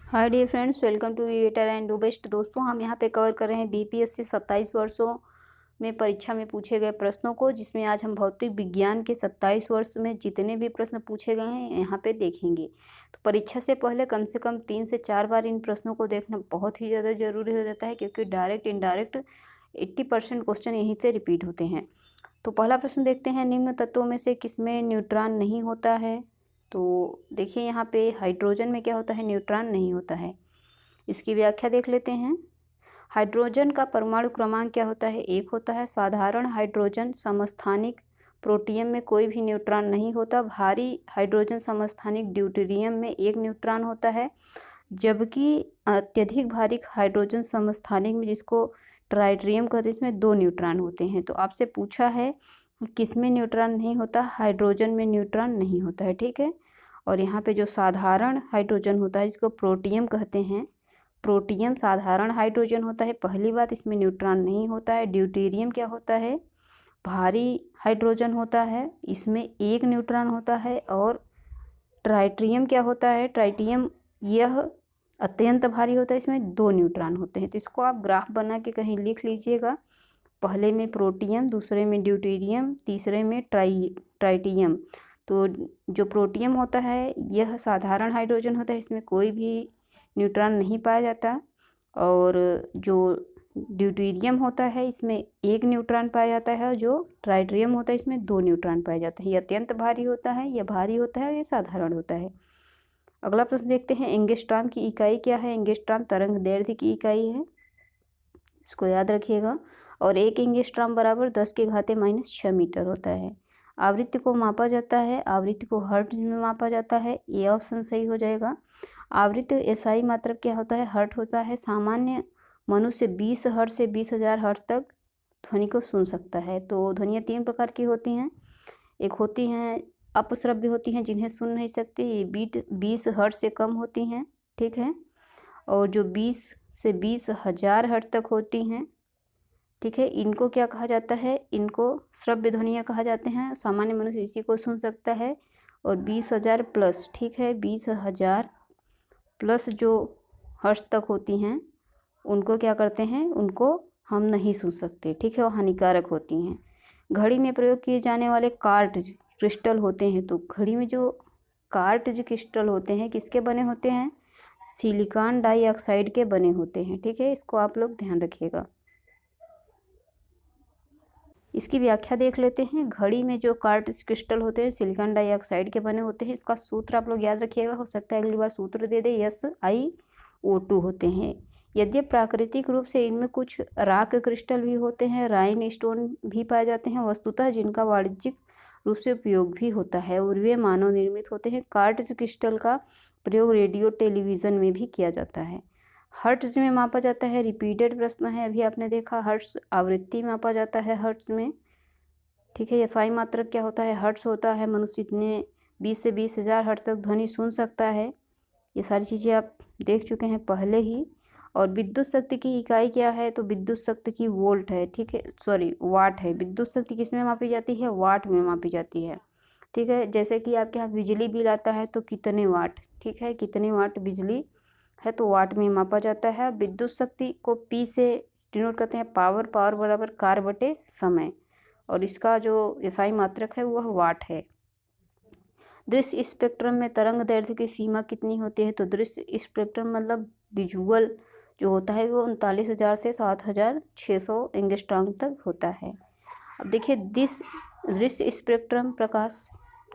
Hi dear friends, welcome to better and do best. दोस्तों, हम यहाँ पे कवर कर रहे हैं बीपीएससी 27 वर्षों में परीक्षा में पूछे गए प्रश्नों को, जिसमें आज हम भौतिक विज्ञान के 27 वर्ष में जितने भी प्रश्न पूछे गए हैं यहाँ पे देखेंगे। तो परीक्षा से पहले कम से कम 3 से 4 बार इन प्रश्नों को देखना बहुत ही ज़्यादा जरूरी हो जाता है, क्योंकि डायरेक्ट इनडायरेक्ट 80% क्वेश्चन यहीं से रिपीट होते हैं। तो पहला प्रश्न देखते हैं, निम्न तत्वों में से किसमें न्यूट्रॉन नहीं होता है। तो देखिए यहाँ पे हाइड्रोजन में क्या होता है, न्यूट्रॉन नहीं होता है। इसकी व्याख्या देख लेते हैं। हाइड्रोजन का परमाणु क्रमांक क्या होता है, 1 होता है। साधारण हाइड्रोजन समस्थानिक प्रोटियम में कोई भी न्यूट्रॉन नहीं होता। भारी हाइड्रोजन समस्थानिक ड्यूटेरियम में 1 न्यूट्रॉन होता है, जबकि अत्यधिक भारी हाइड्रोजन समस्थानिक में, जिसको ट्राइटिरियम कहते हैं, इसमें 2 न्यूट्रॉन होते हैं। तो आपसे पूछा है किसमें न्यूट्रॉन नहीं होता, हाइड्रोजन में न्यूट्रॉन नहीं होता है, ठीक है। और यहाँ पे जो साधारण हाइड्रोजन होता है, जिसको प्रोटियम कहते हैं, प्रोटियम साधारण हाइड्रोजन होता है। पहली बात, इसमें न्यूट्रॉन नहीं होता है। ड्यूटेरियम क्या होता है, भारी हाइड्रोजन होता है, इसमें 1 न्यूट्रॉन होता है। और ट्राइटिरियम क्या होता है, ट्राइटियम यह अत्यंत भारी होता है, इसमें 2 न्यूट्रॉन होते हैं। तो इसको आप ग्राफ बना के कहीं लिख लीजिएगा। पहले में प्रोटियम, दूसरे में ड्यूटेरियम, तीसरे में ट्राइटियम। तो जो प्रोटियम होता है यह साधारण हाइड्रोजन होता है, इसमें कोई भी न्यूट्रॉन नहीं पाया जाता। और जो ड्यूटेरियम होता है इसमें 1 न्यूट्रॉन पाया जाता है, और जो ट्राइटिरियम होता है इसमें 2 न्यूट्रॉन पाए जाते हैं। ये अत्यंत भारी होता है, यह भारी होता है, और ये साधारण होता है। अगला प्रश्न देखते हैं, एंगस्ट्रॉम की इकाई क्या है। एंगस्ट्रॉम तरंग दैर्ध्य की इकाई है, इसको याद रखिएगा। और 1 एंगस्ट्रॉम बराबर 10⁻⁻6 मीटर होता है। आवृत्ति को मापा जाता है, आवृत्ति को हर्ट्ज में मापा जाता है, ये ऑप्शन सही हो जाएगा। आवृत्ति एसआई मात्रक क्या होता है, हर्ट होता है। सामान्य मनुष्य 20 हर्ट्ज से 20,000 हर्ट्ज तक ध्वनि को सुन सकता है। तो ध्वनियाँ 3 प्रकार की होती हैं। एक होती हैं अपश्रव्य होती हैं, जिन्हें सुन नहीं सकते, ये बीट 20 हर्ट्ज से कम होती हैं, ठीक है। और जो 20 से 20,000 हर्ट्ज तक होती हैं, ठीक है, इनको क्या कहा जाता है, इनको श्रव्य ध्वनियाँ कहा जाते हैं। सामान्य मनुष्य इसी को सुन सकता है। और 20,000 प्लस, ठीक है, 20,000 प्लस जो हर्ट्ज तक होती हैं उनको क्या करते हैं, उनको हम नहीं सुन सकते, ठीक है, वो हानिकारक होती हैं। घड़ी में प्रयोग किए जाने वाले कार्ट्ज क्रिस्टल होते हैं। तो घड़ी में जो कार्ट्ज क्रिस्टल होते हैं किसके बने होते हैं, सिलिकॉन डाइऑक्साइड के बने होते हैं, ठीक है, इसको आप लोग ध्यान रखिएगा। इसकी व्याख्या देख लेते हैं। घड़ी में जो कार्ट्ज क्रिस्टल होते हैं सिलिकॉन डाइऑक्साइड के बने होते हैं। इसका सूत्र आप लोग याद रखिएगा, हो सकता है अगली बार सूत्र दे दे, SiO2 होते हैं। यद्य प्राकृतिक रूप से इनमें कुछ राक क्रिस्टल भी होते हैं, राइन स्टोन भी पाए जाते हैं, वस्तुतः जिनका वाणिज्यिक रूप से उपयोग भी होता है, और वे मानव निर्मित होते हैं। कार्ट्ज क्रिस्टल का प्रयोग रेडियो टेलीविज़न में भी किया जाता है। हर्ट्ज में मापा जाता है, रिपीटेड प्रश्न है, अभी आपने देखा। हर्ट्ज आवृत्ति मापा जाता है हर्ट्ज में, ठीक है। एसआई मात्रक क्या होता है, हर्ट्ज होता है। मनुष्य इतने 20 से 20,000 हर्ट्ज तक ध्वनि सुन सकता है। ये सारी चीज़ें आप देख चुके हैं पहले ही। और विद्युत शक्ति की इकाई क्या है, तो विद्युत शक्ति की वोल्ट है, ठीक है, सॉरी वाट है। विद्युत शक्ति किस में मापी जाती है, वाट में मापी जाती है, ठीक है। जैसे कि आपके यहाँ बिजली बिल आता है तो कितने वाट, ठीक है, कितने वाट बिजली है, तो वाट में मापा जाता है। विद्युत शक्ति को पी से डिनोट करते हैं, पावर, पावर बराबर कार्य बटे समय। और इसका जो एसआई मात्रक है वह वाट है। दृश्य स्पेक्ट्रम में तरंग दैर्ध्य की सीमा कितनी होती है, तो दृश्य स्पेक्ट्रम मतलब विजुअल जो होता है वो 39,000 से 7,600 एंगस्ट्रॉम तक होता है। अब देखिए, दृश्य स्पेक्ट्रम प्रकाश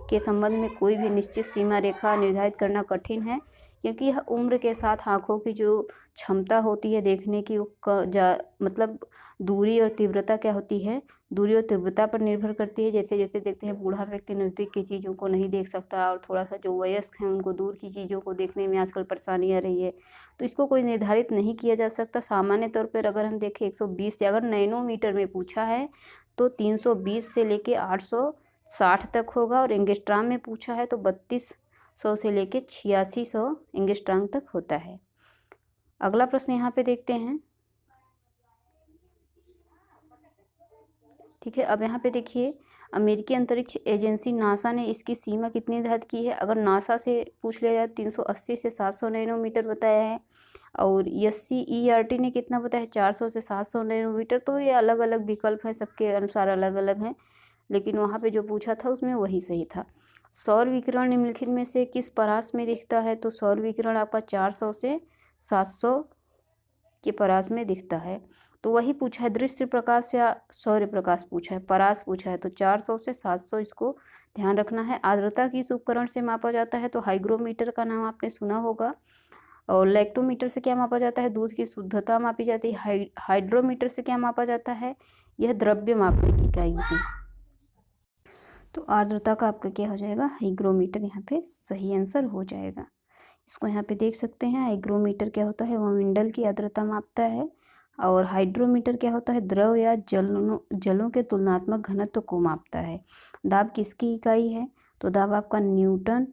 के संबंध में कोई भी निश्चित सीमा रेखा निर्धारित करना कठिन है, क्योंकि यह उम्र के साथ आँखों की जो क्षमता होती है देखने की, वो मतलब दूरी और तीव्रता क्या होती है, दूरी और तीव्रता पर निर्भर करती है। जैसे जैसे देखते हैं बूढ़ा व्यक्ति नज़दीक की चीज़ों को नहीं देख सकता, और थोड़ा सा जो वयस्क हैं उनको दूर की चीज़ों को देखने में आजकल परेशानी आ रही है। तो इसको कोई निर्धारित नहीं किया जा सकता। सामान्य तौर पर अगर हम देखें 120 से, अगर नैनोमीटर में पूछा है तो 320 से लेके 860 तक होगा। और एंगस्ट्रॉम में पूछा है तो 3200 से लेके 8600 एंगस्ट्रॉम तक होता है। अगला प्रश्न यहाँ पे देखते हैं, ठीक है। अब यहाँ पे देखिए, अमेरिकी अंतरिक्ष एजेंसी नासा ने इसकी सीमा कितनी निर्धारित की है? अगर नासा से पूछ लिया जाए 380 से 700 नैनोमीटर बताया है, और SCERT ने कितना बताया है? 400 से 700 नैनोमीटर। तो ये अलग अलग विकल्प हैं, सबके अनुसार अलग अलग हैं, लेकिन वहाँ पे जो पूछा था उसमें वही सही था। सौर विकिरण निम्नलिखित में से किस परास में दिखता है? तो सौर विकिरण आपका 400 से 700 के परास में दिखता है। तो वही पूछा है, दृश्य प्रकाश या सौर्य प्रकाश पूछा है, परास पूछा है, तो 400 से 700 इसको ध्यान रखना है। आर्द्रता किस उपकरण से मापा जाता है? तो हाइग्रोमीटर का नाम आपने सुना होगा। और लैक्टोमीटर से क्या मापा जाता है? दूध की शुद्धता मापी जाती है। हाइड्रोमीटर से क्या मापा जाता है? यह द्रव्य मापने की इकाई होती है। तो आर्द्रता का आपका क्या हो जाएगा? हाइग्रोमीटर यहाँ पे सही आंसर हो जाएगा। इसको यहाँ पे देख सकते हैं। हाइग्रोमीटर क्या होता है? वायुमंडल की आर्द्रता मापता है। और हाइड्रोमीटर क्या होता है? द्रव या जलों के तुलनात्मक घनत्व को मापता है। दाब किसकी इकाई है? तो दाब आपका न्यूटन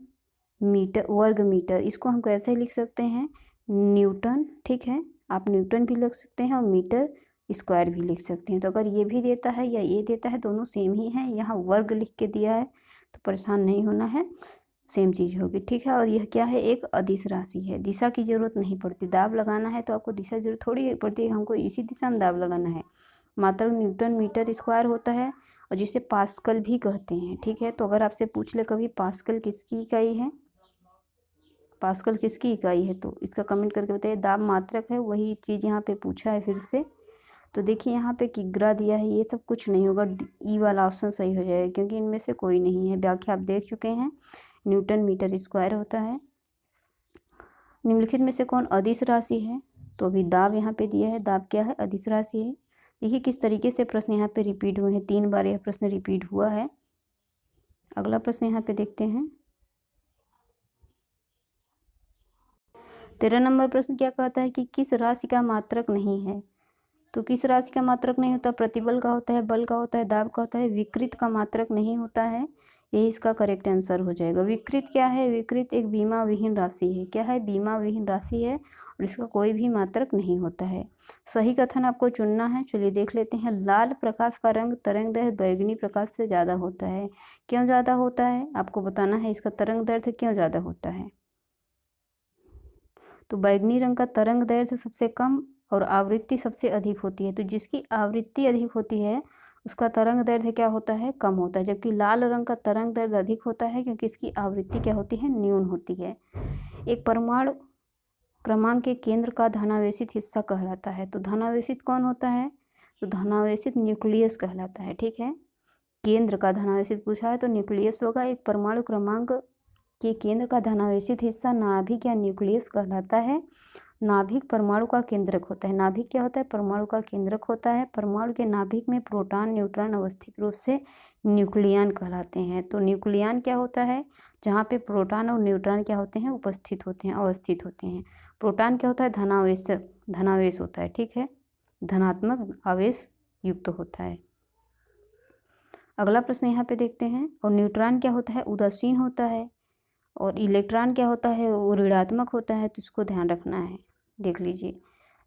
मीटर वर्ग मीटर। इसको हम कैसे लिख सकते हैं? न्यूटन, ठीक है, आप न्यूटन भी लिख सकते हैं और मीटर स्क्वायर भी लिख सकते हैं। तो अगर ये भी देता है या ये देता है, दोनों सेम ही है, यहाँ वर्ग लिख के दिया है तो परेशान नहीं होना है, सेम चीज़ होगी, ठीक है। और यह क्या है? एक अदिश राशि है, दिशा की जरूरत नहीं पड़ती। दाब लगाना है तो आपको दिशा की जरूरत थोड़ी पड़ती है, हमको इसी दिशा में दाब लगाना है। मात्रक न्यूटन मीटर स्क्वायर होता है और जिसे पास्कल भी कहते हैं, ठीक है। तो अगर आपसे पूछ ले कभी पास्कल किसकी इकाई है, पास्कल किसकी इकाई है, तो इसका कमेंट करके बताइए। दाब मात्रक है, वही चीज़ यहाँ पे पूछा है फिर से। तो देखिए यहाँ पे किग्रा दिया है, ये सब कुछ नहीं होगा, ई वाला ऑप्शन सही हो जाएगा, क्योंकि इनमें से कोई नहीं है। व्याख्या आप देख चुके हैं, न्यूटन मीटर स्क्वायर होता है। निम्नलिखित में से कौन अदिश राशि है? तो अभी दाब यहाँ पे दिया है, दाब क्या है? अदिश राशि है। देखिए किस तरीके से प्रश्न यहाँ पे रिपीट हुए हैं, 3 बार यह प्रश्न रिपीट हुआ है। अगला प्रश्न यहाँ पे देखते हैं। 13 नंबर प्रश्न क्या कहता है कि किस राशि का मात्रक नहीं है? तो किस राशि का मात्रक नहीं होता? प्रतिबल का होता है, बल का होता है, दाब का होता है, विकृत का मात्रक नहीं होता है। यही इसका करेक्ट आंसर हो जाएगा। विकृत क्या है? विकृत एक बीमा विहीन राशि है। क्या है? बीमा विहीन राशि है और इसका कोई भी मात्रक नहीं होता है। सही कथन आपको चुनना है। चलिए देख लेते हैं। लाल प्रकाश का रंग तरंगदैर्घ्य बैगनी प्रकाश से ज़्यादा होता है। क्यों ज़्यादा होता है? आपको बताना है, इसका तरंगदैर्घ्य क्यों ज़्यादा होता है। तो बैगनी रंग का तरंगदैर्घ्य सबसे कम और आवृत्ति सबसे अधिक होती है। तो जिसकी आवृत्ति अधिक होती है उसका तरंगदैर्घ्य क्या होता है? कम होता है। जबकि लाल रंग का तरंगदैर्घ्य अधिक होता है क्योंकि इसकी आवृत्ति क्या होती है? न्यून होती है। एक परमाणु क्रमांक के केंद्र का धनावेशित हिस्सा कहलाता है। तो धनावेशित कौन होता है? तो धनावेशित न्यूक्लियस कहलाता है, ठीक है। केंद्र का धनावेशित पूछा है तो न्यूक्लियस होगा। एक परमाणु क्रमांक के केंद्र का धनावेशित हिस्सा नाभिक या न्यूक्लियस कहलाता है। नाभिक परमाणु का केंद्रक होता है। नाभिक क्या होता है? परमाणु का केंद्रक होता है। परमाणु के नाभिक में प्रोटॉन न्यूट्रॉन अवस्थित रूप से न्यूक्लियन कहलाते हैं। तो न्यूक्लियन क्या होता है? जहाँ पे प्रोटॉन और न्यूट्रॉन क्या होते हैं? उपस्थित होते हैं, अवस्थित होते हैं। प्रोटॉन क्या होता है? धनावेश होता है, ठीक है, धनात्मक आवेश युक्त होता है। अगला प्रश्न यहाँ पे देखते हैं। और न्यूट्रॉन क्या होता है? उदासीन होता है। और इलेक्ट्रॉन क्या होता है? वो ऋणात्मक होता है। तो इसको ध्यान रखना है। देख लीजिए,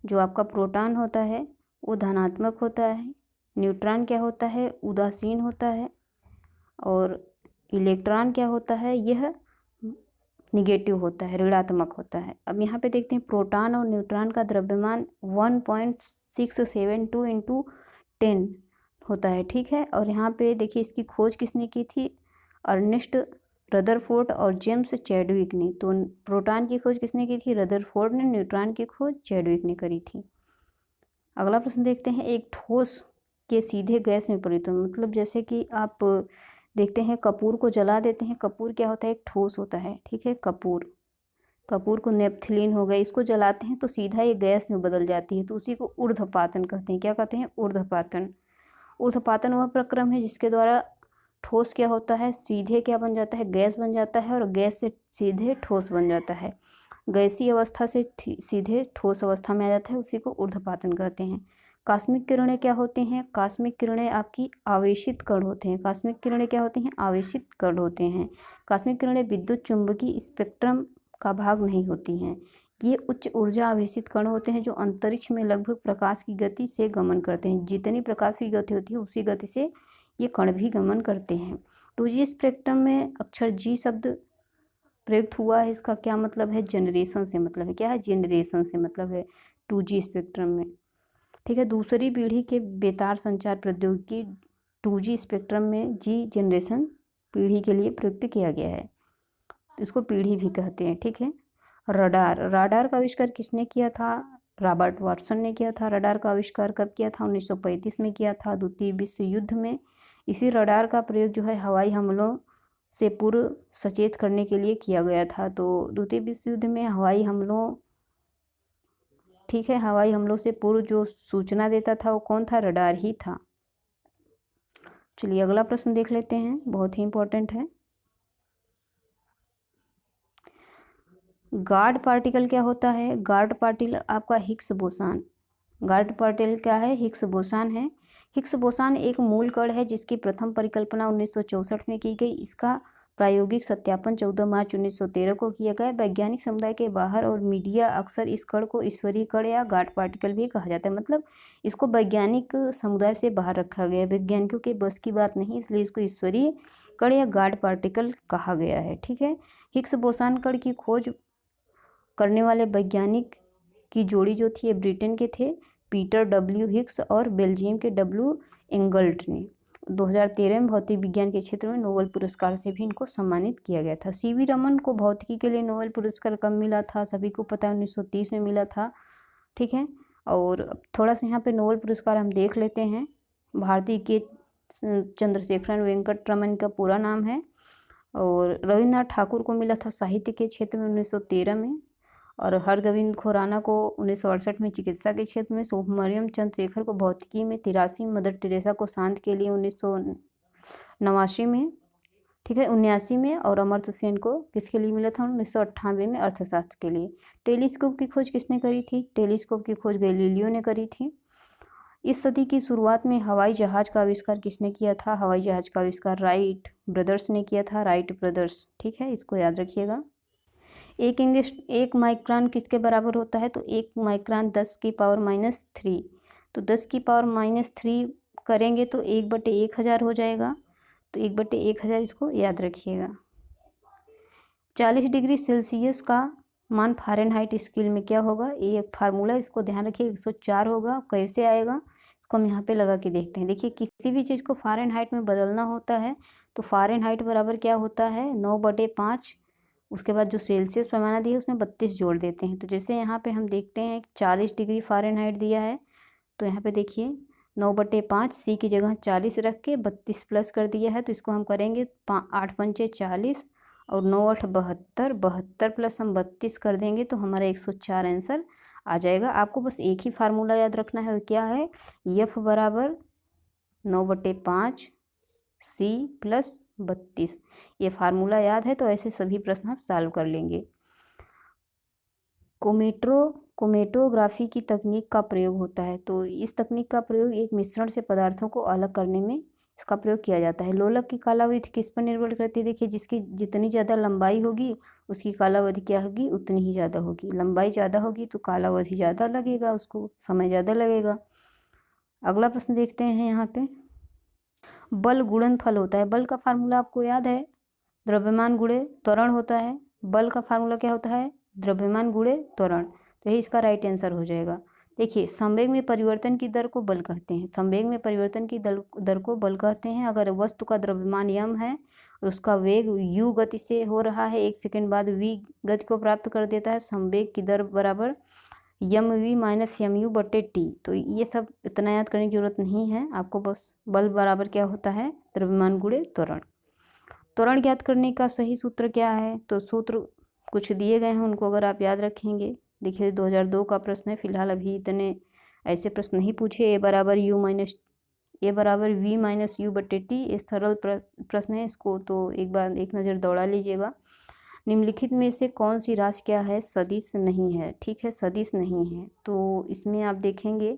जो आपका प्रोटॉन होता है वो धनात्मक होता है, न्यूट्रॉन क्या होता है? उदासीन होता है, और इलेक्ट्रॉन क्या होता है? यह निगेटिव होता है, ऋणात्मक होता है। अब यहाँ पे देखते हैं, प्रोटॉन और न्यूट्रॉन का द्रव्यमान 1.672 × 10 होता है, ठीक है। और यहाँ पे देखिए इसकी खोज किसने की थी? अर्नेस्ट रदरफोर्ड और जेम्स चैडविक ने। तो प्रोटॉन की खोज किसने की थी? रदरफोर्ड ने। न्यूट्रॉन की खोज चैडविक ने करी थी। अगला प्रश्न देखते हैं। एक ठोस के सीधे गैस में परिवर्तित, मतलब जैसे कि आप देखते हैं कपूर को जला देते हैं, कपूर क्या होता है? एक ठोस होता है, ठीक है। कपूर को नेपथलीन हो गया, इसको जलाते हैं तो सीधा ये गैस में बदल जाती है, तो उसी को ऊर्ध्वपातन कहते हैं। क्या कहते हैं? ऊर्ध्वपातन। ऊर्ध्वपातन वह प्रक्रम है जिसके द्वारा ठोस क्या होता है? सीधे क्या बन जाता है? गैस बन जाता है, और गैस से सीधे ठोस बन जाता है। गैसीय अवस्था से सीधे ठोस अवस्था में आ जाता है, उसी को ऊर्ध्वपातन कहते हैं। कास्मिक किरणें क्या होती हैं? कास्मिक किरणें आपकी आवेशित कण होते हैं। कास्मिक किरणें क्या होती हैं? आवेशित कण होते हैं। कास्मिक किरणें विद्युत चुंबकीय स्पेक्ट्रम का भाग नहीं होती हैं। ये उच्च ऊर्जा आवेशित कण होते हैं जो अंतरिक्ष में लगभग प्रकाश की गति से गमन करते हैं। जितनी प्रकाश की गति होती है उसी गति से ये कण भी गमन करते हैं। 2G स्पेक्ट्रम में अक्षर जी शब्द प्रयुक्त हुआ है, इसका क्या मतलब है? जनरेशन से मतलब है। क्या है? जनरेशन से मतलब है 2G स्पेक्ट्रम में। ठीक है, दूसरी पीढ़ी के बेतार संचार प्रौद्योगिकी 2G स्पेक्ट्रम में जी जनरेशन पीढ़ी के लिए प्रयुक्त किया गया है, इसको पीढ़ी भी कहते हैं। ठीक है, राडार का आविष्कार किसने किया था? रॉबर्ट वाटसन ने किया था। रडार का आविष्कार कब किया था? 1935 में किया था, द्वितीय विश्व युद्ध में। इसी रडार का प्रयोग जो है हवाई हमलों से पूर्व सचेत करने के लिए किया गया था। तो द्वितीय विश्व युद्ध में हवाई हमलों, ठीक है, हवाई हमलों से पूर्व जो सूचना देता था वो कौन था? रडार ही था। चलिए अगला प्रश्न देख लेते हैं, बहुत ही इंपॉर्टेंट है। गार्ड पार्टिकल क्या होता है? गार्ड पार्टिकल आपका हिग्स बोसान। गार्ड पार्टिकल क्या है? हिग्स बोसान है। हिग्स बोसान एक मूल कण है जिसकी प्रथम परिकल्पना 1964 में की गई। इसका प्रायोगिक सत्यापन 14 मार्च 1913 को किया गया। वैज्ञानिक समुदाय के बाहर और मीडिया अक्सर इस कण को ईश्वरीय कण या गार्ड पार्टिकल भी कहा जाता है। मतलब इसको वैज्ञानिक समुदाय से बाहर रखा गया है, वैज्ञानिकों के बस की बात नहीं, इसलिए इसको ईश्वरीय कण या गार्ड पार्टिकल कहा गया है। ठीक है, हिग्स बोसान कण की खोज करने वाले वैज्ञानिक की जोड़ी जो थी ब्रिटेन के थे, पीटर डब्ल्यू हिग्स और बेल्जियम के डब्ल्यू एंगल्ट ने 2013 में भौतिक विज्ञान के क्षेत्र में नोबेल पुरस्कार से भी इनको सम्मानित किया गया था। सीवी रमन को भौतिकी के लिए नोबेल पुरस्कार कब मिला था? सभी को पता है, 1930 में मिला था। ठीक है, और थोड़ा सा यहाँ पे नोबेल पुरस्कार हम देख लेते हैं। भारती के चंद्रशेखरन वेंकट रमन का पूरा नाम है। और रविन्द्रनाथ ठाकुर को मिला था साहित्य के क्षेत्र में 1913 में। और हरगोविंद खुराना को 1968 में चिकित्सा के क्षेत्र में। सुब्रमण्यम चंद्रशेखर को भौतिकी में। 83 मदर टेरेसा को शांति के लिए 1989 में। ठीक है, 79 में। और अमर्त्य सेन को किसके लिए मिला था? 1998 में, अर्थशास्त्र के लिए। टेलीस्कोप की खोज किसने करी थी? टेलीस्कोप की खोज गैलीलियो ने करी थी। इस सदी की शुरुआत में हवाई जहाज का आविष्कार किसने किया था? हवाई जहाज का आविष्कार राइट ब्रदर्स ने किया था, राइट ब्रदर्स। ठीक है, इसको याद रखिएगा। एक माइक्रोन किसके बराबर होता है? तो 1 माइक्रोन 10⁻³ तो 10⁻³ करेंगे तो 1/1000 हो जाएगा। तो 1/1000 इसको याद रखिएगा। 40 डिग्री सेल्सियस का मान फ़ारेनहाइट स्केल में क्या होगा? ये एक फार्मूला, इसको ध्यान रखिए, 104 होगा। कैसे आएगा इसको हम यहाँ पे लगा के देखते हैं। देखिए, किसी भी चीज़ को फ़ारेनहाइट में बदलना होता है तो फ़ारेनहाइट बराबर क्या होता है? 9/5। उसके बाद जो सेल्सियस पैमाना दिया है उसमें 32 जोड़ देते हैं। तो जैसे यहाँ पे हम देखते हैं 40 डिग्री फ़ारेनहाइट दिया है, तो यहाँ पे देखिए 9/5 सी की जगह 40 रख के 32 प्लस कर दिया है। तो इसको हम करेंगे 8 पंचे 40 और 9 8 72, 72 प्लस हम 32 कर देंगे तो हमारा 104 आंसर आ जाएगा। आपको बस एक ही फार्मूला याद रखना है, क्या है? F बराबर 9/5 सी प्लस 32। ये फार्मूला याद है तो ऐसे सभी प्रश्न आप सॉल्व कर लेंगे। क्रोमेटोग्राफी की तकनीक का प्रयोग होता है। तो इस तकनीक का प्रयोग एक मिश्रण से पदार्थों को अलग करने में इसका प्रयोग किया जाता है। लोलक की कालावधि किस पर निर्भर करती है? देखिए, जिसकी जितनी ज़्यादा लंबाई होगी उसकी कालावधि क्या होगी? उतनी ही ज़्यादा होगी। लंबाई ज़्यादा होगी तो कालावधि ज़्यादा लगेगा, उसको समय ज़्यादा लगेगा। अगला प्रश्न देखते हैं यहाँ पे। बल गुणनफल होता है। बल का फार्मूला आपको याद है? द्रव्यमान गुणे त्वरण होता है। बल का फार्मूला क्या होता है? द्रव्यमान गुणे त्वरण। तो यही इसका राइट आंसर हो जाएगा। देखिए, संवेग में परिवर्तन की दर को बल कहते हैं। संवेग में परिवर्तन की दर को बल कहते हैं। अगर वस्तु का द्रव्यमान यम है और उसका वेग u गति से हो रहा है, 1 सेकंड बाद v गति को प्राप्त कर देता है, संवेग की दर बराबर mv माइनस mu/t। तो ये सब इतना याद करने की जरूरत नहीं है आपको, बस बल बराबर क्या होता है? द्रव्यमान गुणे त्वरण। त्वरण ज्ञात करने का सही सूत्र क्या है? तो सूत्र कुछ दिए गए हैं, उनको अगर आप याद रखेंगे। देखिए, 2002 का प्रश्न है, फिलहाल अभी इतने ऐसे प्रश्न नहीं पूछे। ए बराबर v माइनस u/t, ये सरल प्रश्न है, इसको तो एक बार एक नज़र दौड़ा लीजिएगा। निम्नलिखित में से कौन सी राशि क्या है? सदिश नहीं है। ठीक है, सदिश नहीं है। तो इसमें आप देखेंगे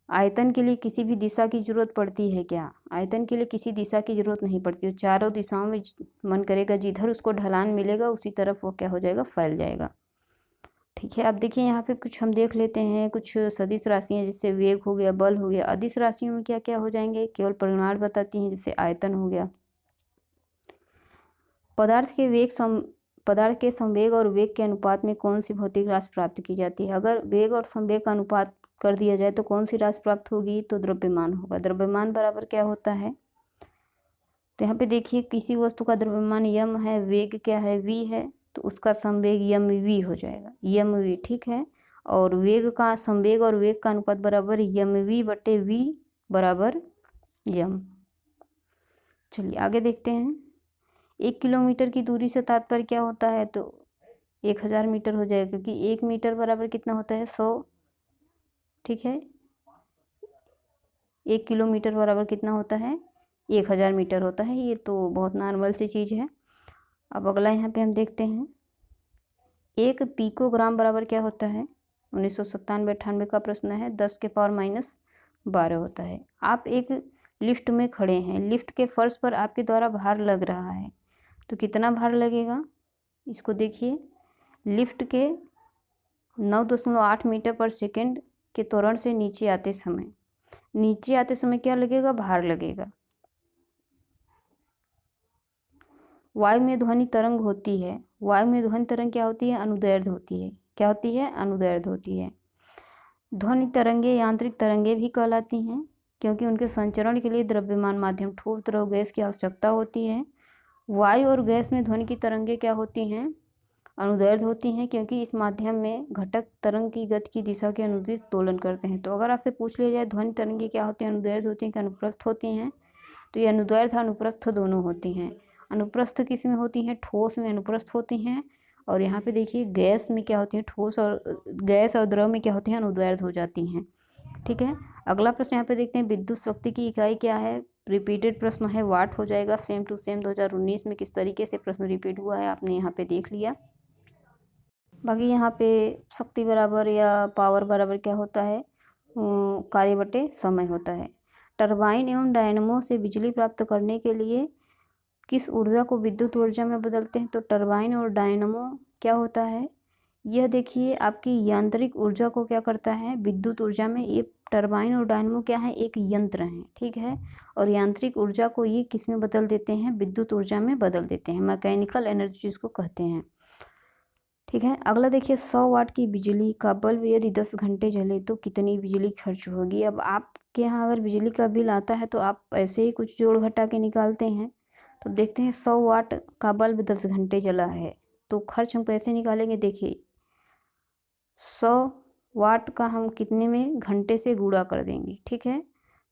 आयतन के लिए किसी भी दिशा की जरूरत पड़ती है क्या? आयतन के लिए किसी दिशा की जरूरत नहीं पड़ती है। चारों दिशाओं में मन करेगा जिधर उसको ढलान मिलेगा उसी तरफ वो क्या हो जाएगा? फैल जाएगा। ठीक। ठीक है। अब देखिए यहाँ पे कुछ हम देख लेते हैं, कुछ सदिश राशियाँ जैसे वेग हो गया, बल हो गया। अदिश राशियों में क्या क्या हो जाएंगे, केवल परिमाण बताती हैं, जैसे आयतन हो गया। पदार्थ के संवेग और वेग के अनुपात में कौन सी भौतिक राशि प्राप्त की जाती है। अगर वेग और संवेग का अनुपात कर दिया जाए तो कौन सी राशि प्राप्त होगी, तो द्रव्यमान होगा। द्रव्यमान बराबर क्या होता है, तो यहाँ पे देखिए किसी वस्तु का द्रव्यमान यम है, वेग क्या है, वी है, तो उसका संवेग यम वी हो जाएगा, यम वी। ठीक है। और वेग का संवेग और वेग का अनुपात बराबर यम वी बटे वी बराबर यम। चलिए आगे देखते हैं। 1 किलोमीटर की दूरी से तात्पर्य क्या होता है, तो 1000 मीटर हो जाएगा, क्योंकि 1 मीटर बराबर कितना होता है, 100। ठीक है। 1 किलोमीटर बराबर कितना होता है, 1000 मीटर होता है। ये तो बहुत नॉर्मल सी चीज़ है। अब अगला यहाँ पे हम देखते हैं, 1 पिकोग्राम बराबर क्या होता है। 1997-98 का प्रश्न है। 10 के पावर -12 होता है। आप एक लिफ्ट में खड़े हैं, लिफ्ट के फर्श पर आपके द्वारा भार लग रहा है, तो कितना भार लगेगा, इसको देखिए। लिफ्ट के 9.8 मीटर पर सेकेंड के त्वरण से नीचे आते समय क्या लगेगा, भार लगेगा। वायु में ध्वनि तरंग होती है। वायु में ध्वनि तरंग क्या होती है, अनुदैर्ध्य होती है। क्या होती है, अनुदैर्ध्य होती है। ध्वनि तरंगे यांत्रिक तरंगे भी कहलाती हैं, क्योंकि उनके संचरण के लिए द्रव्यमान माध्यम ठोस, द्रव, गैस की आवश्यकता होती है। वायु और गैस में ध्वनि की तरंगे क्या होती हैं, अनुदैर्ध्य होती हैं, क्योंकि इस माध्यम में घटक तरंग की गति की दिशा के अनुदिश दोलन करते हैं। तो अगर आपसे पूछ लिया जाए ध्वनि तरंगे क्या होती हैं, अनुदैर्ध्य होती हैं कि अनुप्रस्थ होती हैं, तो ये अनुदैर्ध्य अनुप्रस्थ दोनों होती हैं। अनुप्रस्थ किस में होती हैं, ठोस में अनुप्रस्थ होती हैं। और यहाँ पे देखिए गैस में क्या होती है, गैस और द्रव में क्या होती हैं, अनुदैर्ध्य हो जाती हैं। ठीक है। अगला प्रश्न यहाँ पे देखते हैं, विद्युत शक्ति की इकाई क्या है। रिपीटेड प्रश्न है, वाट हो जाएगा। सेम टू सेम 2019 में किस तरीके से प्रश्न रिपीट हुआ है आपने यहाँ पे देख लिया। बाकी यहाँ पे शक्ति बराबर या पावर बराबर क्या होता है, कार्य बटे समय होता है। टरबाइन एवं डायनमो से बिजली प्राप्त करने के लिए किस ऊर्जा को विद्युत ऊर्जा में बदलते हैं, तो टरबाइन और डायनमो क्या होता है, यह देखिए आपकी यांत्रिक ऊर्जा को क्या करता है, विद्युत ऊर्जा में। ये टरबाइन और डायनमो क्या है, एक यंत्र है। ठीक है। और यांत्रिक ऊर्जा को ये किस में बदल देते हैं, विद्युत ऊर्जा में बदल देते हैं। मैकेनिकल एनर्जी जिसको कहते हैं। ठीक है। अगला देखिए, 100 वाट की बिजली का बल्ब यदि 10 घंटे जले तो कितनी बिजली खर्च होगी। अब आपके यहाँ अगर बिजली का बिल आता है तो आप ऐसे ही कुछ जोड़ घटा के निकालते हैं। तो देखते हैं 100 वाट का बल्ब 10 घंटे जला है, तो खर्च हम कैसे निकालेंगे। देखिए 100 वाट का हम कितने में घंटे से गुणा कर देंगे। ठीक है।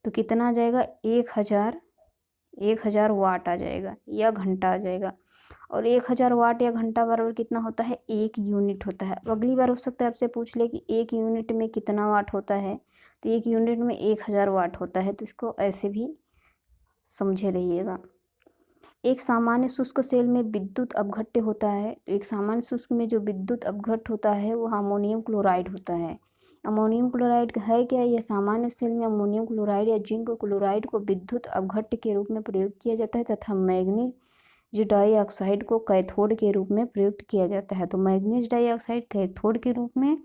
तो कितना आ जाएगा, 1000 वाट आ जाएगा या घंटा आ जाएगा। और 1000 वाट या घंटा बराबर कितना होता है, 1 यूनिट होता है। अगली बार हो सकता है आपसे पूछ ले कि 1 यूनिट में कितना वाट होता है, तो 1 यूनिट में 1000 वाट होता है। तो इसको ऐसे भी समझे रहिएगा। एक सामान्य शुष्क सेल में विद्युत अपघट्य होता है। तो एक सामान्य शुष्क में जो विद्युत अपघट्य होता है वो अमोनियम क्लोराइड होता है। अमोनियम क्लोराइड है क्या, यह सामान्य सेल में अमोनियम क्लोराइड या जिंक क्लोराइड को विद्युत अपघट्य के रूप में प्रयोग किया जाता है, तथा मैग्नीज डाइऑक्साइड को कैथोड के रूप में प्रयुक्त किया जाता है। तो मैग्नीज डाइऑक्साइड कैथोड के रूप में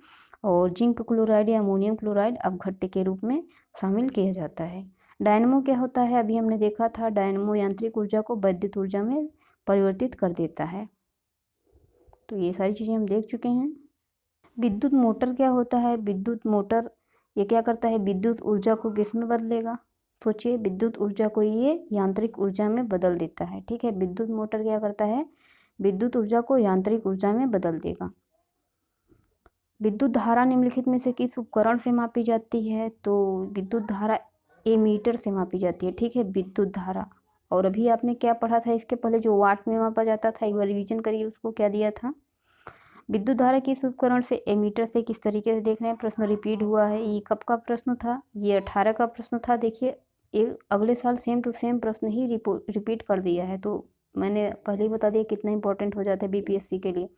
और जिंक क्लोराइड या अमोनियम क्लोराइड अपघट्य के रूप में शामिल किया जाता है। डायनमो क्या होता है, अभी हमने देखा था। डायनमो यांत्रिक ऊर्जा को वैद्युत ऊर्जा में परिवर्तित कर देता है। तो ये सारी चीज़ें हम देख चुके हैं। विद्युत मोटर क्या होता है, विद्युत मोटर ये क्या करता है, विद्युत ऊर्जा को किस में बदलेगा, सोचिए। विद्युत ऊर्जा को ये यांत्रिक ऊर्जा में बदल देता है। ठीक है। विद्युत मोटर क्या करता है, विद्युत ऊर्जा को यांत्रिक ऊर्जा में बदल देगा। विद्युत धारा निम्नलिखित में से किस उपकरण से मापी जाती है, तो विद्युत धारा एमीटर से मापी जाती है। ठीक है। विद्युत धारा, और अभी आपने क्या पढ़ा था इसके पहले, जो वाट में मापा जाता था, एक बार रिवीजन करिए उसको, क्या दिया था। विद्युत धारा किस उपकरण से, एमीटर से। किस तरीके से देख रहे हैं, प्रश्न रिपीट हुआ है। ये कब का प्रश्न था, ये 18 का प्रश्न था। देखिए एक अगले साल सेम टू सेम प्रश्न ही रिपीट कर दिया है। तो मैंने पहले ही बता दिया कितना इंपॉर्टेंट हो जाता है बीपीएससी के लिए।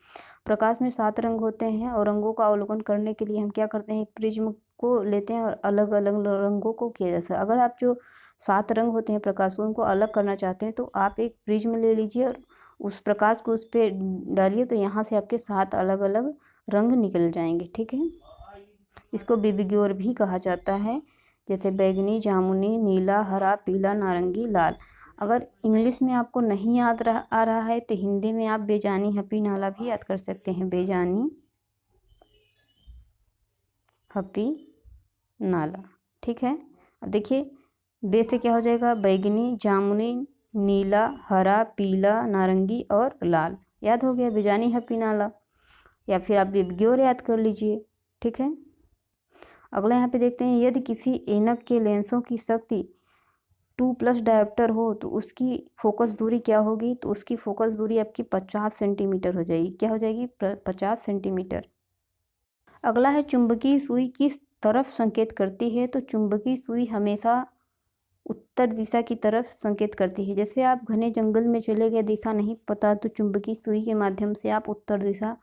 प्रकाश में 7 रंग होते हैं और रंगों का अवलोकन करने के लिए हम क्या करते हैं, एक प्रिज्म को लेते हैं और अलग अलग रंगों को किया जाता है। अगर आप जो 7 रंग होते हैं प्रकाश, उनको अलग करना चाहते हैं तो आप एक प्रिज्म ले लीजिए और उस प्रकाश को उस पर डालिए, तो यहाँ से आपके 7 अलग अलग रंग निकल जाएंगे। ठीक है, इसको बिबिग्योर भी कहा जाता है, जैसे बैगनी, जामुनी, नीला, हरा, पीला, नारंगी, लाल। अगर इंग्लिश में आपको नहीं आ रहा है तो हिंदी में आप बेजानी, हपी, नाला भी याद कर सकते हैं। बेजानी, हपी, नाला। ठीक है, अब देखिए बे से क्या हो जाएगा, बैगनी, जामुनी, नीला, हरा, पीला, नारंगी और लाल। याद हो गया, बेजानी, हपी, नाला। या फिर आप बिबग्योर याद कर लीजिए। ठीक है, अगला यहाँ पे देखते हैं, यदि किसी ऐनक के लेंसों की शक्ति 2+ डायोप्टर हो तो उसकी फोकस दूरी क्या होगी, तो उसकी फोकस दूरी आपकी 50 सेंटीमीटर हो जाएगी। क्या हो जाएगी, 50 सेंटीमीटर। अगला है, चुंबकीय सुई किस तरफ संकेत करती है, तो चुंबकीय सुई हमेशा उत्तर दिशा की तरफ संकेत करती है। जैसे आप घने जंगल में चले गए, दिशा नहीं पता, तो चुंबकीय सुई के माध्यम से आप उत्तर दिशा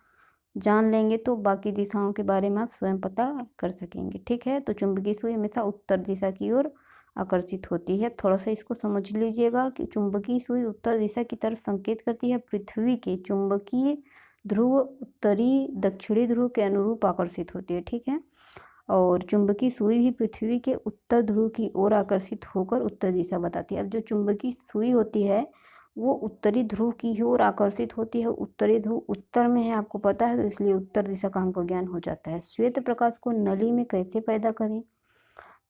जान लेंगे तो बाकी दिशाओं के बारे में आप स्वयं पता कर सकेंगे। ठीक है, तो चुंबकीय सुई हमेशा उत्तर दिशा की ओर आकर्षित होती है। थोड़ा सा इसको समझ लीजिएगा कि चुंबकीय सुई उत्तर दिशा की तरफ संकेत करती है। पृथ्वी के चुंबकीय ध्रुव उत्तरी दक्षिणी ध्रुव के अनुरूप आकर्षित होती है। ठीक है, और चुंबकीय सुई भी पृथ्वी के उत्तर ध्रुव की ओर आकर्षित होकर उत्तर दिशा बताती है। अब जो चुंबकीय सुई होती है वो उत्तरी ध्रुव की ओर आकर्षित होती है। उत्तरी ध्रुव उत्तर में है, आपको पता है, तो इसलिए उत्तर दिशा का हमको ज्ञान हो जाता है। श्वेत प्रकाश को नली में कैसे पैदा करें,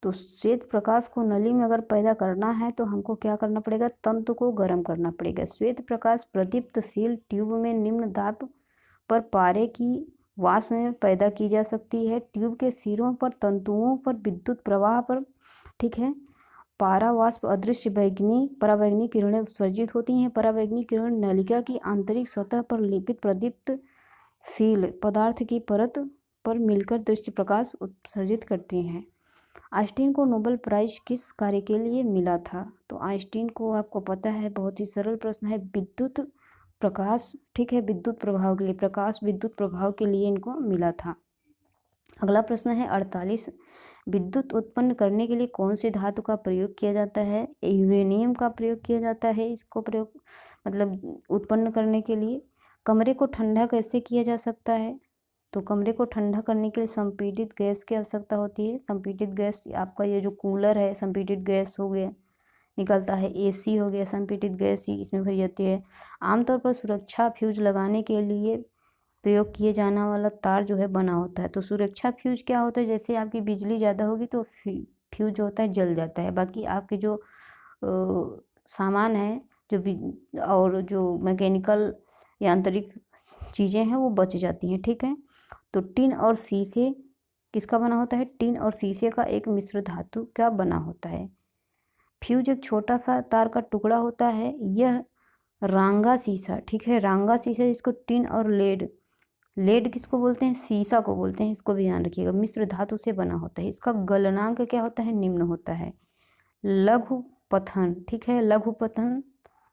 तो श्वेत प्रकाश को नली में अगर पैदा करना है तो हमको क्या करना पड़ेगा, तंतु को गर्म करना पड़ेगा। श्वेत प्रकाश प्रदीप्तशील ट्यूब में निम्न दाब पर पारे की वाष्प में पैदा की जा सकती है। ट्यूब के सिरों पर तंतुओं पर विद्युत प्रवाह पर, ठीक है, पारा वाष्प अदृश्य पराबैंगनी किरणें उत्सर्जित होती हैं। पराबैंगनी किरण नलिका की आंतरिक सतह पर लेपित प्रदीप्तशील पदार्थ की परत पर मिलकर दृश्य प्रकाश उत्सर्जित करती हैं। आइंस्टीन को नोबेल प्राइज किस कार्य के लिए मिला था, तो आइंस्टीन को आपको पता है, बहुत ही सरल प्रश्न है, विद्युत प्रकाश, ठीक है, विद्युत प्रभाव के लिए, प्रकाश विद्युत प्रभाव के लिए इनको मिला था। अगला प्रश्न है 48, विद्युत उत्पन्न करने के लिए कौन सी धातु का प्रयोग किया जाता है, यूरेनियम का प्रयोग किया जाता है। इसको प्रयोग मतलब उत्पन्न करने के लिए। कमरे को ठंडा कैसे किया जा सकता है, तो कमरे को ठंडा करने के लिए संपीड़ित गैस की आवश्यकता होती है। संपीड़ित गैस आपका ये जो कूलर है, संपीड़ित गैस हो गया निकलता है, एसी हो गया, संपीड़ित गैस ही इसमें भरी जाती है। आमतौर पर सुरक्षा फ्यूज लगाने के लिए प्रयोग किए जाने वाला तार जो है बना होता है। तो सुरक्षा फ्यूज क्या होता है, जैसे आपकी बिजली ज़्यादा होगी तो फ्यूज जो होता है जल जाता है, बाकी आपके जो सामान है जो और जो मैकेनिकल यांत्रिक चीज़ें हैं वो बच जाती हैं। ठीक है, तो टिन और शीशे किसका बना होता है, टिन और शीशे का एक मिश्र धातु का बना होता है। फ्यूज एक छोटा सा तार का टुकड़ा होता है। यह रांगा शीशा, ठीक है, रांगा शीशा, इसको टिन और लेड किसको बोलते हैं, शीशा को बोलते हैं, इसको भी ध्यान रखिएगा, मिश्र धातु से बना होता है। इसका गलनांक क्या होता है, निम्न होता है। लघु पथन, ठीक है, लघु पथन,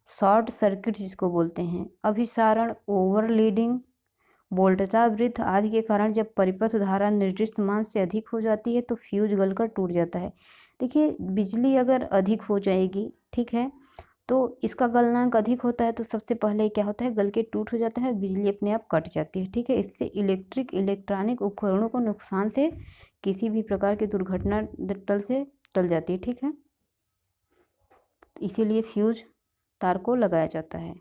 शॉर्ट सर्किट जिसको बोलते हैं, अभिसारण, ओवरलीडिंग, वोल्टता वृद्ध आदि के कारण जब परिपथ धारा निर्दिष्ट मान से अधिक हो जाती है तो फ्यूज गलकर टूट जाता है। देखिए बिजली अगर अधिक हो जाएगी, ठीक है, तो इसका गलनांक अधिक होता है तो सबसे पहले क्या होता है, गल के टूट हो जाता है, बिजली अपने आप कट जाती है। ठीक है, इससे इलेक्ट्रॉनिक उपकरणों को नुकसान से किसी भी प्रकार की दुर्घटना टल जाती है। ठीक है, इसीलिए फ्यूज तार को लगाया जाता है।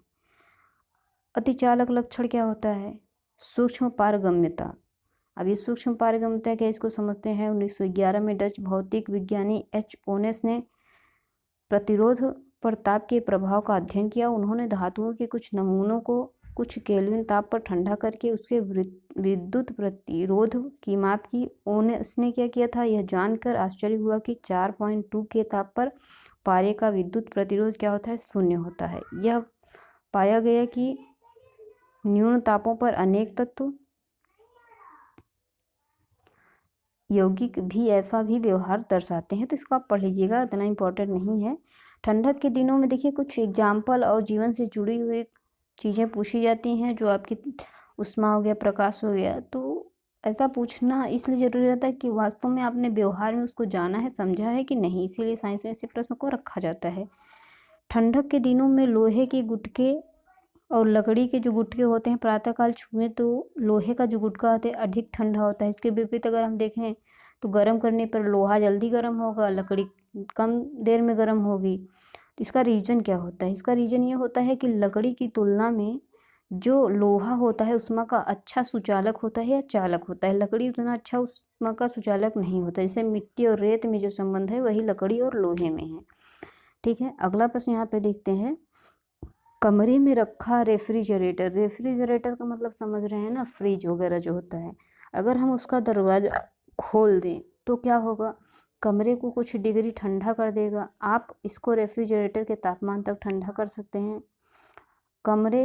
अतिचालक लक्षण क्या होता है, सूक्ष्म पारगम्यता। अब ये सूक्ष्म पारगम्यता क्या, इसको समझते हैं। 1911 में डच भौतिक विज्ञानी एच ओनेस ने प्रतिरोध पर ताप के प्रभाव का अध्ययन किया। उन्होंने धातुओं के कुछ नमूनों को कुछ केल्विन ताप पर ठंडा करके उसके विद्युत प्रतिरोध की माप की। ओनेस ने क्या किया था, यह जानकर आश्चर्य हुआ कि 4.2 के ताप पर पारे का विद्युत प्रतिरोध क्या होता है, शून्य होता है। यह पाया गया कि न्यून तापों पर अनेक तत्व यौगिक भी ऐसा भी व्यवहार दर्शाते हैं, तो इसको आप पढ़ लीजिएगा, इतना इम्पोर्टेंट नहीं है। ठंडक के दिनों में देखिए कुछ एग्जाम्पल और जीवन से जुड़ी हुई चीज़ें पूछी जाती हैं, जो आपकी उष्मा हो गया, प्रकाश हो गया, तो ऐसा पूछना इसलिए जरूरी रहता है कि वास्तव में आपने व्यवहार में उसको जाना है, समझा है कि नहीं, इसीलिए साइंस में ऐसे प्रश्न को रखा जाता है। ठंडक के दिनों में लोहे के गुटके और लकड़ी के जो गुटके होते हैं प्रातःकाल छुएं तो लोहे का जो गुटका होता है अधिक ठंडा होता है। इसके विपरीत अगर हम देखें तो गर्म करने पर लोहा जल्दी गर्म होगा, लकड़ी कम देर में गर्म होगी। तो इसका रीज़न क्या होता है? इसका रीज़न ये होता है कि लकड़ी की तुलना में जो लोहा होता है ऊष्मा का अच्छा सुचालक होता है या चालक होता है। लकड़ी उतना अच्छा ऊष्मा का सुचालक नहीं होता। जैसे मिट्टी और रेत में जो संबंध है वही लकड़ी और लोहे में है। ठीक है, अगला प्रश्न यहाँ पे देखते हैं। कमरे में रखा रेफ्रिजरेटर, रेफ्रिजरेटर का मतलब समझ रहे हैं ना, फ्रिज वगैरह जो होता है। अगर हम उसका दरवाज़ा खोल दें तो क्या होगा? कमरे को कुछ डिग्री ठंडा कर देगा। आप इसको रेफ्रिजरेटर के तापमान तक ठंडा कर सकते हैं, कमरे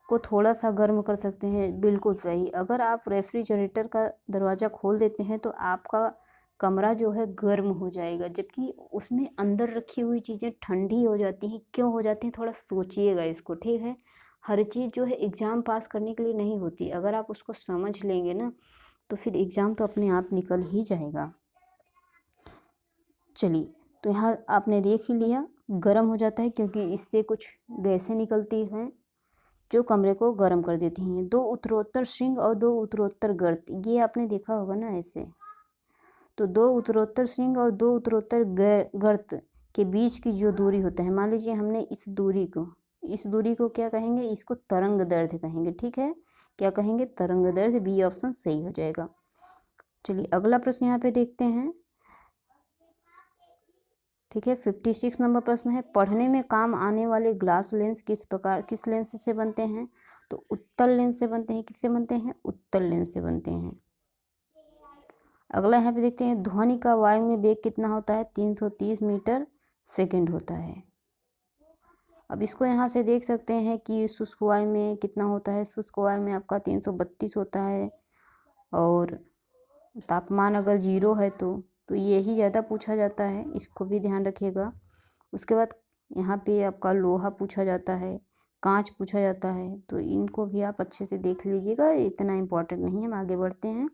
को थोड़ा सा गर्म कर सकते हैं। बिल्कुल सही। अगर आप रेफ्रिजरेटर का दरवाज़ा खोल देते हैं तो आपका कमरा जो है गर्म हो जाएगा, जबकि उसमें अंदर रखी हुई चीज़ें ठंडी हो जाती हैं। क्यों हो जाती हैं? थोड़ा सोचिएगा इसको, ठीक है। हर चीज़ जो है एग्ज़ाम पास करने के लिए नहीं होती। अगर आप उसको समझ लेंगे ना तो फिर एग्ज़ाम तो अपने आप निकल ही जाएगा। चलिए, तो यहाँ आपने देख ही लिया, गर्म हो जाता है क्योंकि इससे कुछ गैसें निकलती हैं जो कमरे को गर्म कर देती हैं। दो उत्तरोत्तर श्रृंग और दो उत्तरोत्तर गर्त, ये आपने देखा होगा ना ऐसे। तो दो उत्तरोत्तर श्रृंग और दो उत्तरोत्तर गर्त के बीच की जो दूरी होता है, मान लीजिए हमने इस दूरी को क्या कहेंगे? इसको तरंग दैर्ध्य कहेंगे। ठीक है, क्या कहेंगे? तरंग दैर्ध्य। बी ऑप्शन सही हो जाएगा। चलिए अगला प्रश्न यहाँ पे देखते हैं। ठीक है, 56 नंबर प्रश्न है। पढ़ने में काम आने वाले ग्लास लेंस किस लेंस से बनते हैं? तो उत्तल लेंस से बनते हैं। किससे बनते हैं? उत्तल लेंस से बनते हैं। अगला यहाँ पे देखते हैं। ध्वनि का वायु में वेग कितना होता है? 330 मीटर सेकंड होता है। अब इसको यहाँ से देख सकते हैं कि शुष्क वायु में कितना होता है। शुष्क वायु में आपका 332 होता है, और तापमान अगर 0 है तो यही ज़्यादा पूछा जाता है, इसको भी ध्यान रखिएगा। उसके बाद यहाँ पे आपका लोहा पूछा जाता है, कांच पूछा जाता है, तो इनको भी आप अच्छे से देख लीजिएगा, इतना इम्पोर्टेंट नहीं है। हम आगे बढ़ते हैं।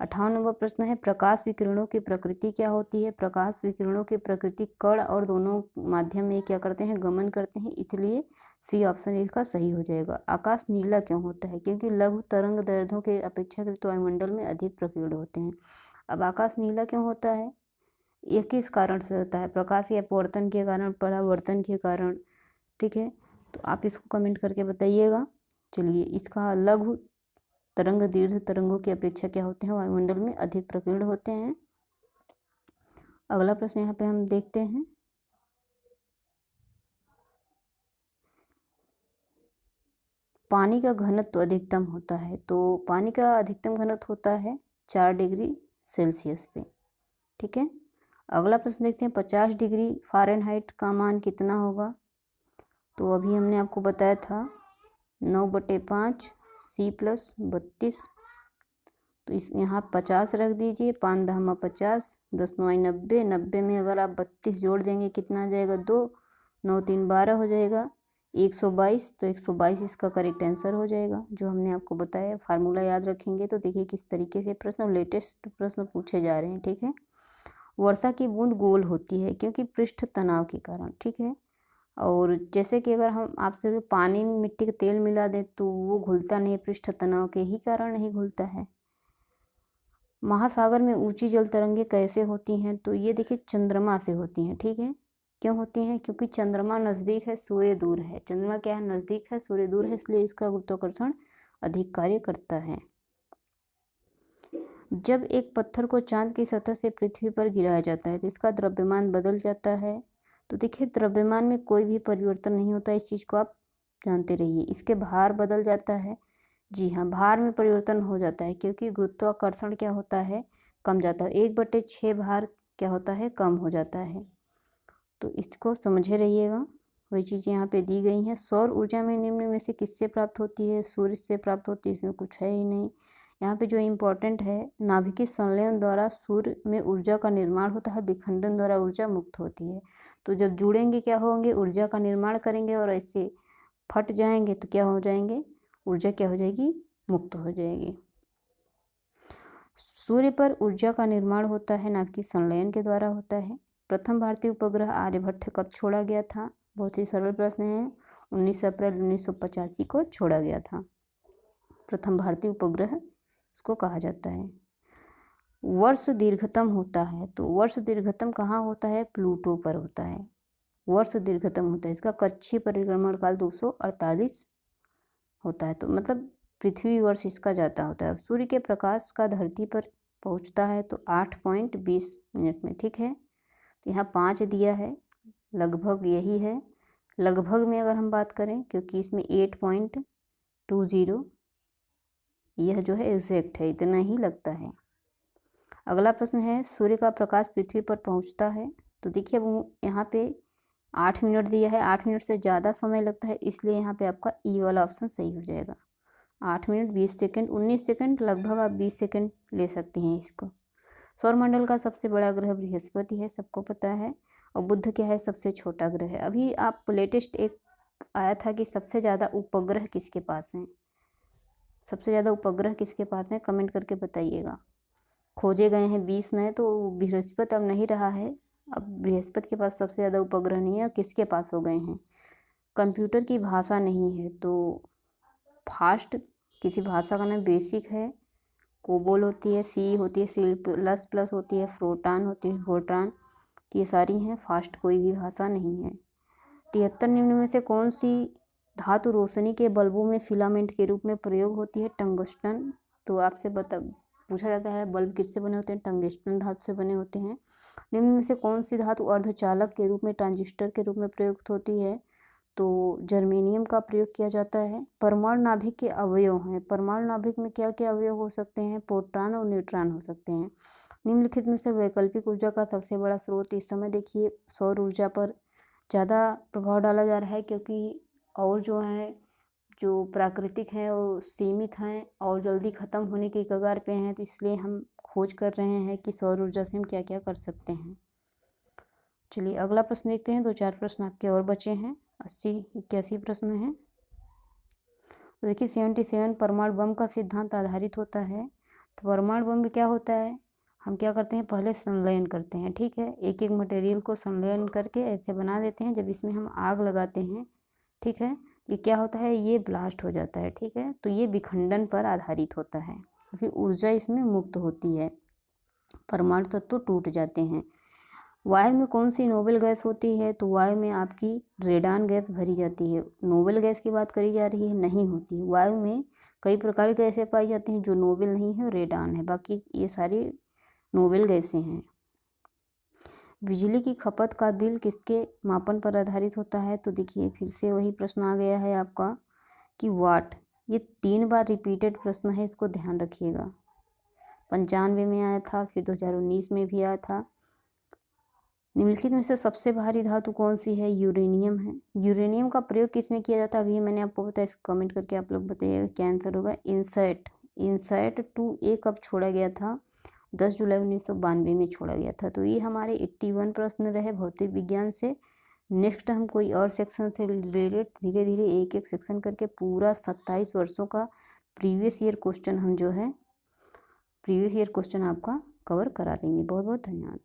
58 नंबर प्रश्न है। प्रकाश विकिरणों की प्रकृति क्या होती है? प्रकाश विकिरणों की प्रकृति कण और दोनों माध्यम में क्या करते हैं? गमन करते हैं, इसलिए सी ऑप्शन इसका सही हो जाएगा। आकाश नीला क्यों होता है? क्योंकि लघु तरंग दैर्ध्यों के अपेक्षाकृत वायुमंडल में अधिक प्रकीर्ण होते हैं। अब आकाश नीला क्यों होता है? ये किस कारण से होता है? प्रकाश के अपवर्तन के कारण, परावर्तन के कारण। ठीक है, तो आप इसको कमेंट करके बताइएगा। चलिए, इसका लघु तरंग दीर्घ तरंगों की अपेक्षा क्या होते हैं? वायुमंडल में अधिक प्रकीर्ण होते हैं। अगला प्रश्न यहाँ पे हम देखते हैं। पानी का घनत्व अधिकतम होता है, तो पानी का अधिकतम घनत्व होता है 4 डिग्री सेल्सियस पे। ठीक है, अगला प्रश्न देखते हैं। 50 डिग्री फ़ारेनहाइट का मान कितना होगा? तो अभी हमने आपको बताया था 9/5 C + 32। तो इस यहाँ 50 रख दीजिए, 5 दहमा 50, 10 9 90, 90 में अगर आप 32 जोड़ देंगे कितना आ जाएगा? 2, 9 3 12 हो जाएगा, 122। तो 122 इसका करेक्ट आंसर हो जाएगा, जो हमने आपको बताया। फार्मूला याद रखेंगे तो देखिए किस तरीके से प्रश्न, लेटेस्ट प्रश्न पूछे जा रहे हैं। ठीक है, वर्षा की बूंद गोल होती है क्योंकि पृष्ठ तनाव के कारण। ठीक है, और जैसे कि अगर हम आपसे पानी में मिट्टी का तेल मिला दें तो वो घुलता नहीं, पृष्ठ तनाव के ही कारण नहीं घुलता है। महासागर में ऊंची जल तरंगें कैसे होती हैं? तो ये देखिए चंद्रमा से होती हैं। ठीक है, क्यों होती हैं? क्योंकि चंद्रमा नज़दीक है, सूर्य दूर है। चंद्रमा क्या है? नज़दीक है, सूर्य दूर है, इसलिए इसका गुरुत्वाकर्षण अधिक कार्य करता है। जब एक पत्थर को चांद की सतह से पृथ्वी पर गिराया जाता है तो इसका द्रव्यमान बदल जाता है। तो देखिए द्रव्यमान में कोई भी परिवर्तन नहीं होता, इस चीज़ को आप जानते रहिए। इसके भार बदल जाता है। जी हाँ, भार में परिवर्तन हो जाता है क्योंकि गुरुत्वाकर्षण क्या होता है? कम जाता है। 1/6 भार क्या होता है? कम हो जाता है। तो इसको समझे रहिएगा। वही चीज़ यहाँ पे दी गई हैं। सौर ऊर्जा में निम्न में से किससे प्राप्त होती है? सूर्य से प्राप्त होती है, इसमें कुछ है ही नहीं। यहाँ पे जो इम्पोर्टेंट है, नाभिकीय संलयन द्वारा सूर्य में ऊर्जा का निर्माण होता है, विखंडन द्वारा ऊर्जा मुक्त होती है। तो जब जुड़ेंगे क्या होंगे? ऊर्जा का निर्माण करेंगे, और ऐसे फट जाएंगे तो क्या हो जाएंगे? ऊर्जा क्या हो जाएगी? मुक्त हो जाएगी। सूर्य पर ऊर्जा का निर्माण होता है नाभिकीय संलयन के द्वारा होता है। प्रथम भारतीय उपग्रह आर्यभट्ट कब छोड़ा गया था? बहुत ही सरल प्रश्न है। 19 अप्रैल 1985 को छोड़ा गया था। प्रथम भारतीय उपग्रह इसको कहा जाता है। वर्ष दीर्घतम होता है, तो वर्ष दीर्घतम कहाँ होता है? प्लूटो पर होता है। वर्ष दीर्घतम होता है, इसका कक्षीय परिक्रमण काल 248 होता है। तो मतलब पृथ्वी वर्ष इसका जाता होता है। सूर्य के प्रकाश का धरती पर पहुंचता है तो 8.20 मिनट में, ठीक है। तो यहाँ 5 दिया है, लगभग यही है। लगभग में अगर हम बात करें, क्योंकि इसमें 8.20 यह जो है एग्जैक्ट है, इतना ही लगता है। अगला प्रश्न है, सूर्य का प्रकाश पृथ्वी पर पहुंचता है। तो देखिए अब यहाँ पे 8 मिनट दिया है, 8 मिनट से ज़्यादा समय लगता है, इसलिए यहाँ पे आपका ई वाला ऑप्शन सही हो जाएगा। 8 मिनट 20 सेकंड, 19 सेकंड, लगभग आप 20 सेकंड ले सकते हैं इसको। सौरमंडल का सबसे बड़ा ग्रह बृहस्पति है, सबको पता है। और बुध क्या है? सबसे छोटा ग्रह है। अभी आप लेटेस्ट एक आया था कि सबसे ज़्यादा उपग्रह किसके पास हैं। सबसे ज़्यादा उपग्रह किसके पास हैं, कमेंट करके बताइएगा। खोजे गए हैं 20 नए, तो बृहस्पति अब नहीं रहा है। अब बृहस्पति के पास सबसे ज़्यादा उपग्रह नहीं है, किसके पास हो गए हैं? कंप्यूटर की भाषा नहीं है, तो फास्ट किसी भाषा का नाम बेसिक है, कोबोल होती है, सी होती है, C++ होती है, फ्रोटान होती है, फोर्ट्रान, ये सारी हैं। फास्ट कोई भी भाषा नहीं है। 73 निम्न में से कौन सी धातु रोशनी के बल्बों में फिलामेंट के रूप में प्रयोग होती है? टंगस्टन। तो आपसे पूछा जाता है बल्ब किससे बने होते हैं? टंगस्टन धातु से बने होते हैं। निम्न में से कौन सी धातु अर्धचालक के रूप में, ट्रांजिस्टर के रूप में प्रयुक्त होती है? तो जर्मेनियम का प्रयोग किया जाता है। परमाणु नाभिक के अवयव हैं। परमाणु नाभिक में क्या क्या अवयव हो सकते हैं? प्रोटॉन और न्यूट्रॉन हो सकते हैं। निम्नलिखित में से वैकल्पिक ऊर्जा का सबसे बड़ा स्रोत इस समय देखिए सौर ऊर्जा पर ज़्यादा प्रभाव डाला जा रहा है, क्योंकि और जो है जो प्राकृतिक हैं वो सीमित हैं और जल्दी ख़त्म होने की कगार पे हैं। तो इसलिए हम खोज कर रहे हैं कि सौर ऊर्जा से हम क्या क्या कर सकते हैं। चलिए अगला प्रश्न देखते हैं। 2-4 प्रश्न आपके और बचे हैं। 80-81 प्रश्न हैं। तो देखिए 77 परमाणु बम का सिद्धांत आधारित होता है। तो परमाणु बम में क्या होता है? हम क्या करते हैं? पहले संलयन करते हैं, ठीक है। एक एक मटेरियल को संलयन करके ऐसे बना देते हैं। जब इसमें हम आग लगाते हैं, ठीक है, ये क्या होता है? ये ब्लास्ट हो जाता है, ठीक है। तो ये विखंडन पर आधारित होता है, क्योंकि ऊर्जा इसमें मुक्त होती है, परमाणु तत्व टूट जाते हैं। वायु में कौन सी नोबेल गैस होती है? तो वायु में आपकी रेडान गैस भरी जाती है। नोबेल गैस की बात करी जा रही है, नहीं होती। वायु में कई प्रकार की गैसें पाई जाती हैं, जो नोबेल नहीं है, रेडान है। बाकी ये सारी नोबेल गैसें हैं। बिजली की खपत का बिल किसके मापन पर आधारित होता है? तो देखिए फिर से वही प्रश्न आ गया है आपका कि वाट। ये 3 बार रिपीटेड प्रश्न है, इसको ध्यान रखिएगा। 95 में आया था, फिर 2019 में भी आया था। निम्नलिखित में से सबसे भारी धातु कौन सी है? यूरेनियम है। यूरेनियम का प्रयोग किसमें किया जाता है? अभी मैंने आपको बताया, कमेंट करके आप लोग बताइएगा क्या आंसर होगा। इनसैट 2A कब छोड़ा गया था? 10 जुलाई 1992 में छोड़ा गया था। तो ये हमारे 81 प्रश्न रहे भौतिक विज्ञान से। नेक्स्ट हम कोई और सेक्शन से रिलेटेड धीरे धीरे एक एक सेक्शन करके पूरा 27 वर्षों का प्रीवियस ईयर क्वेश्चन आपका कवर करा देंगे। बहुत बहुत धन्यवाद।